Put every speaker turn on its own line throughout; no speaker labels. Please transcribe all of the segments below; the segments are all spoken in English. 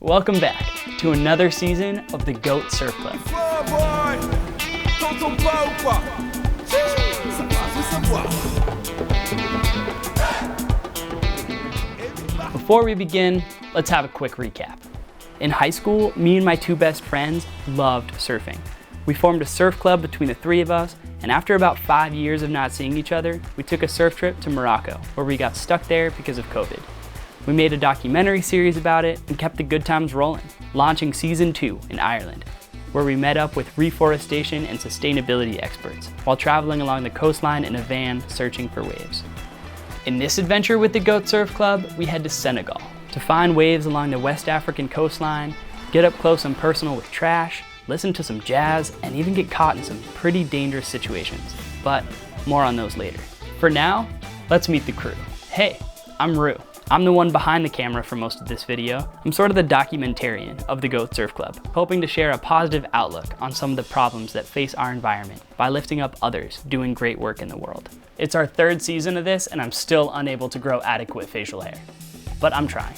Welcome back to another season of the Goat Surf Club. Before we begin, let's have a quick recap. In high school, me and my two best friends loved surfing. We formed a surf club between the three of us, and after about 5 years of not seeing each other, we took a surf trip to Morocco, where we got stuck there because of COVID. We made a documentary series about it and kept the good times rolling, launching season 2 in Ireland, where we met up with reforestation and sustainability experts while traveling along the coastline in a van searching for waves. In this adventure with the Goat Surf Club, we head to Senegal to find waves along the West African coastline, get up close and personal with trash, listen to some jazz, and even get caught in some pretty dangerous situations. But more on those later. For now, let's meet the crew. Hey, I'm Rue. I'm the one behind the camera for most of this video. I'm sort of the documentarian of the Goat Surf Club, hoping to share a positive outlook on some of the problems that face our environment by lifting up others doing great work in the world. It's our 3rd season of this, and I'm still unable to grow adequate facial hair, but I'm trying.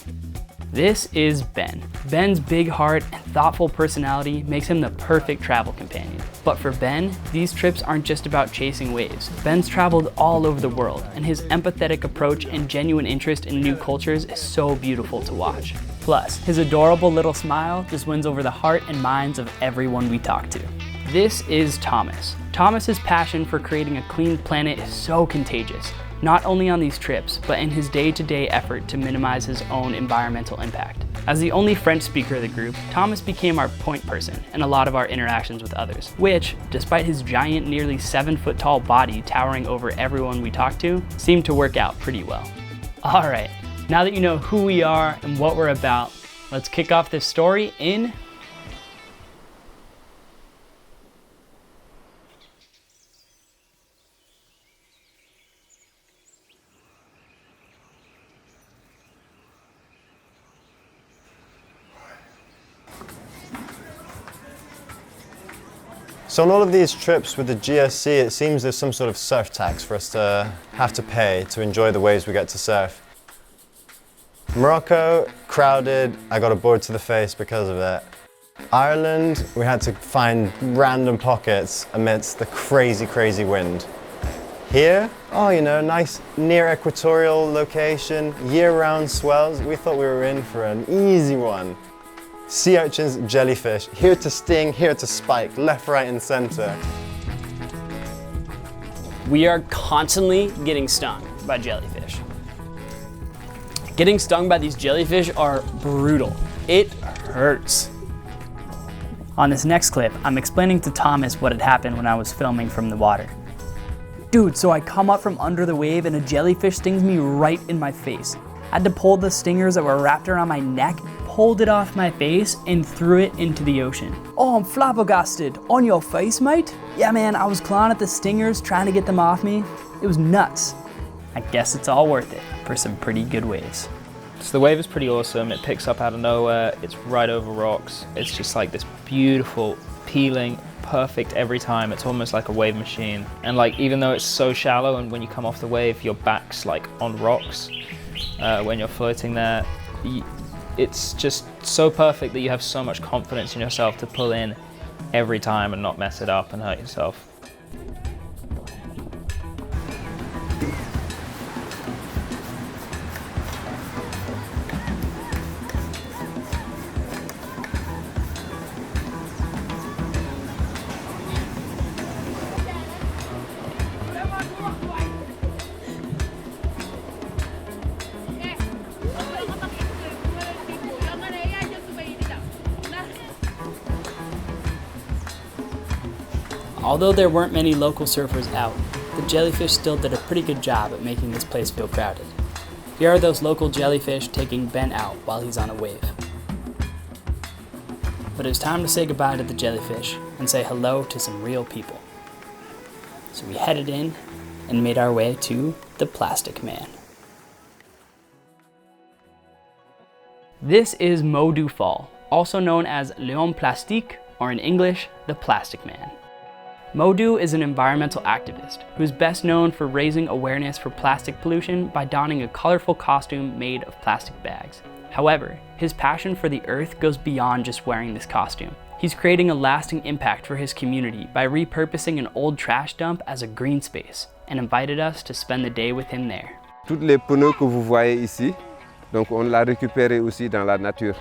This is Ben. Ben's big heart and thoughtful personality makes him the perfect travel companion. But for Ben, these trips aren't just about chasing waves. Ben's traveled all over the world, and his empathetic approach and genuine interest in new cultures is so beautiful to watch. Plus, his adorable little smile just wins over the heart and minds of everyone we talk to. This is Thomas. Thomas's passion for creating a clean planet is so contagious, not only on these trips, but in his day-to-day effort to minimize his own environmental impact. As the only French speaker of the group, Thomas became our point person in a lot of our interactions with others, which, despite his giant, nearly 7-foot tall body towering over everyone we talked to, seemed to work out pretty well. All right, now that you know who we are and what we're about, let's kick off this story in
So on all of these trips with the GSC, it seems there's some sort of surf tax for us to have to pay to enjoy the waves we get to surf. Morocco, crowded, I got a board to the face because of it. Ireland, we had to find random pockets amidst the crazy, crazy wind. Here, oh, you know, nice near equatorial location, year-round swells. We thought we were in for an easy one. Sea urchins, jellyfish, here to sting, here to spike, left, right, and center.
We are constantly getting stung by jellyfish. Getting stung by these jellyfish are brutal. It hurts. On this next clip, I'm explaining to Thomas what had happened when I was filming from the water. Dude, so I come up from under the wave and a jellyfish stings me right in my face. I had to pull the stingers that were wrapped around my neck, pulled it off my face, and threw it into the ocean. Oh, I'm flabbergasted. On your face, mate? Yeah, man, I was clawing at the stingers, trying to get them off me. It was nuts. I guess it's all worth it for some pretty good waves.
So the wave is pretty awesome. It picks up out of nowhere. It's right over rocks. It's just like this beautiful, peeling, perfect every time. It's almost like a wave machine. And like, even though it's so shallow and when you come off the wave, your back's like on rocks, when you're floating there, it's just so perfect that you have so much confidence in yourself to pull in every time and not mess it up and hurt yourself.
Although there weren't many local surfers out, the jellyfish still did a pretty good job at making this place feel crowded. Here are those local jellyfish taking Ben out while he's on a wave. But it was time to say goodbye to the jellyfish and say hello to some real people. So we headed in and made our way to the Plastic Man. This is Modou Fall, also known as L'Homme Plastique, or in English, the Plastic Man. Modou is an environmental activist who is best known for raising awareness for plastic pollution by donning a colorful costume made of plastic bags. However, his passion for the earth goes beyond just wearing this costume. He's creating a lasting impact for his community by repurposing an old trash dump as a green space and invited us to spend the day with him there.
Tous les pneus que vous voyez ici, donc on l'a récupéré aussi dans la nature.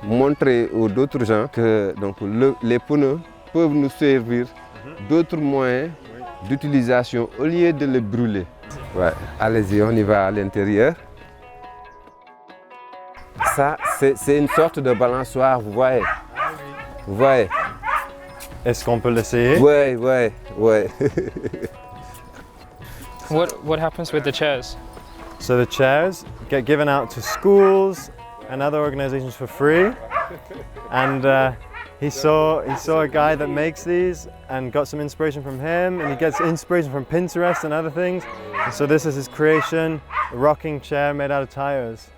Montrer aux d'autres gens que donc, les pneus peuvent nous servir d'autres moyens d'utilisation au lieu de les brûler. Ouais. Allez-y, on y va à l'intérieur. Ça, c'est une sorte de balançoire, vous voyez. Vous voyez.
Est-ce qu'on peut l'essayer?
Ouais, ouais, ouais.
What happens with the chairs?
So the chairs get given out to schools and other organizations for free. And he saw a guy that makes these and got some inspiration from him, and he gets inspiration from Pinterest and other things. And so this is his creation, a rocking chair made out of tires.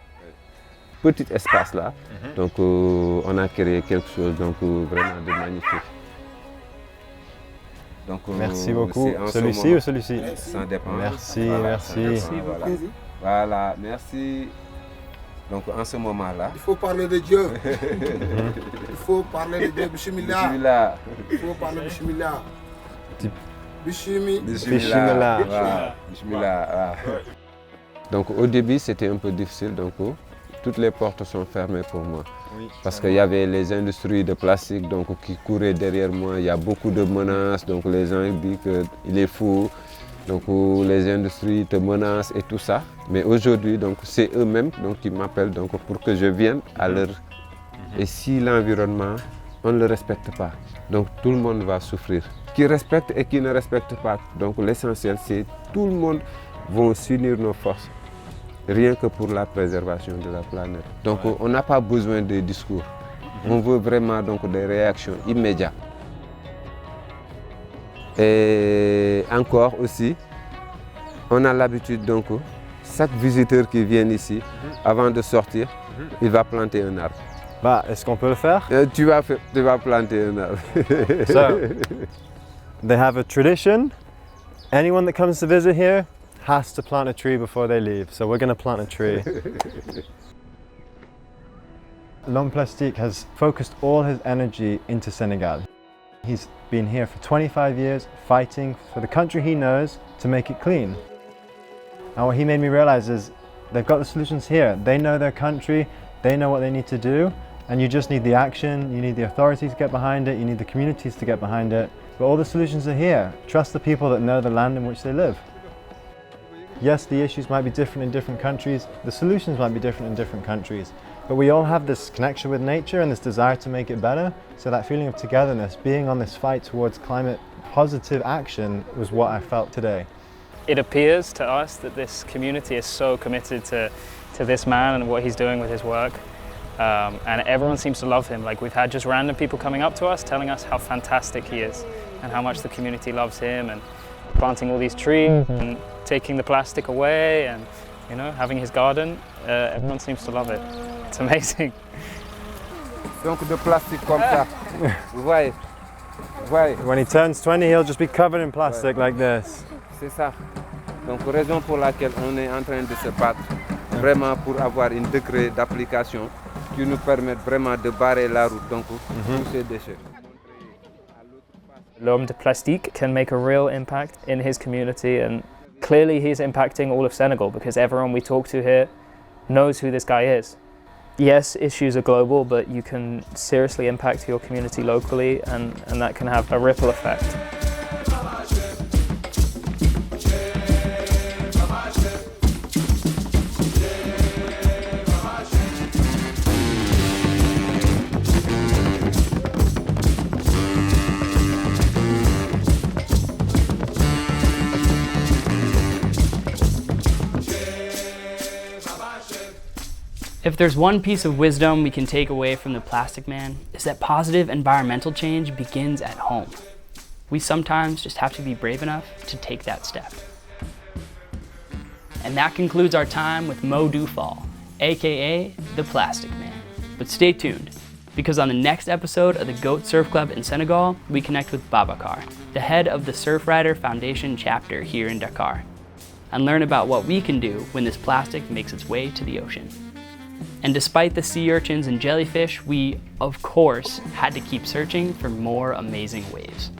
Petit espace là, donc on a créé quelque chose donc vraiment de magnifique. Donc,
merci beaucoup. Celui-ci ou celui-ci?
Ça dépend.
Merci,
voilà,
merci.
Merci beaucoup. Voilà, merci. Donc en ce moment-là.
Il faut parler de Dieu. Il faut parler de Dieu. Bismillah. Il faut parler de Bismillah.
Bismillah.
Voilà. Bismillah. Donc au début c'était un peu difficile, donc toutes les portes sont fermées pour moi. Oui, parce qu'il y avait les industries de plastique donc, qui couraient derrière moi. Il y a beaucoup de menaces, donc les gens disent qu'il est fou. Donc les industries te menacent et tout ça. Mais aujourd'hui, donc c'est eux-mêmes donc, qui m'appellent donc, pour que je vienne à leur... Et si l'environnement, on ne le respecte pas, donc tout le monde va souffrir. Qui respecte et qui ne respecte pas. Donc l'essentiel, c'est tout le monde va s'unir nos forces. Rien que pour la préservation de la planète. Donc on n'a pas besoin de discours. On veut vraiment donc, des réactions immédiates. Et encore aussi, on a l'habitude donc, chaque visiteur qui vient ici, avant de sortir, il va planter un arbre.
Bah, est-ce qu'on peut le faire?
Tu vas planter un arbre.
So, they have a tradition. Anyone that comes to visit here has to plant a tree before they leave. So we're going to plant a tree. L'Homme Plastique has focused all his energy into Senegal. He's been here for 25 years fighting for the country he knows to make it clean. And what he made me realize is they've got the solutions here. They know their country, they know what they need to do, and you just need the action, you need the authorities to get behind it, you need the communities to get behind it. But all the solutions are here. Trust the people that know the land in which they live. Yes, the issues might be different in different countries, the solutions might be different in different countries, but we all have this connection with nature and this desire to make it better, so that feeling of togetherness, being on this fight towards climate positive action was what I felt today.
It appears to us that this community is so committed to this man and what he's doing with his work, and everyone seems to love him. Like we've had just random people coming up to us telling us how fantastic he is and how much the community loves him, and planting all these trees and taking the plastic away and having his garden. Everyone seems to love it. It's amazing.
Donc de plastique comme ça. Vous voyez?
When he turns 20, he'll just be covered in plastic like this.
C'est ça. Donc raison pour laquelle on est en train de se battre vraiment pour avoir un décret d'application qui nous permette vraiment de barrer la route donc tous ces déchets.
L'Homme de Plastique can make a real impact in his community, and clearly he's impacting all of Senegal because everyone we talk to here knows who this guy is. Yes, issues are global, but you can seriously impact your community locally, and that can have a ripple effect.
If there's one piece of wisdom we can take away from the Plastic Man, it's that positive environmental change begins at home. We sometimes just have to be brave enough to take that step. And that concludes our time with Modou Fall, aka the Plastic Man. But stay tuned, because on the next episode of the Goat Surf Club in Senegal, we connect with Babacar, the head of the Surfrider Foundation chapter here in Dakar, and learn about what we can do when this plastic makes its way to the ocean. And despite the sea urchins and jellyfish, we, of course, had to keep searching for more amazing waves.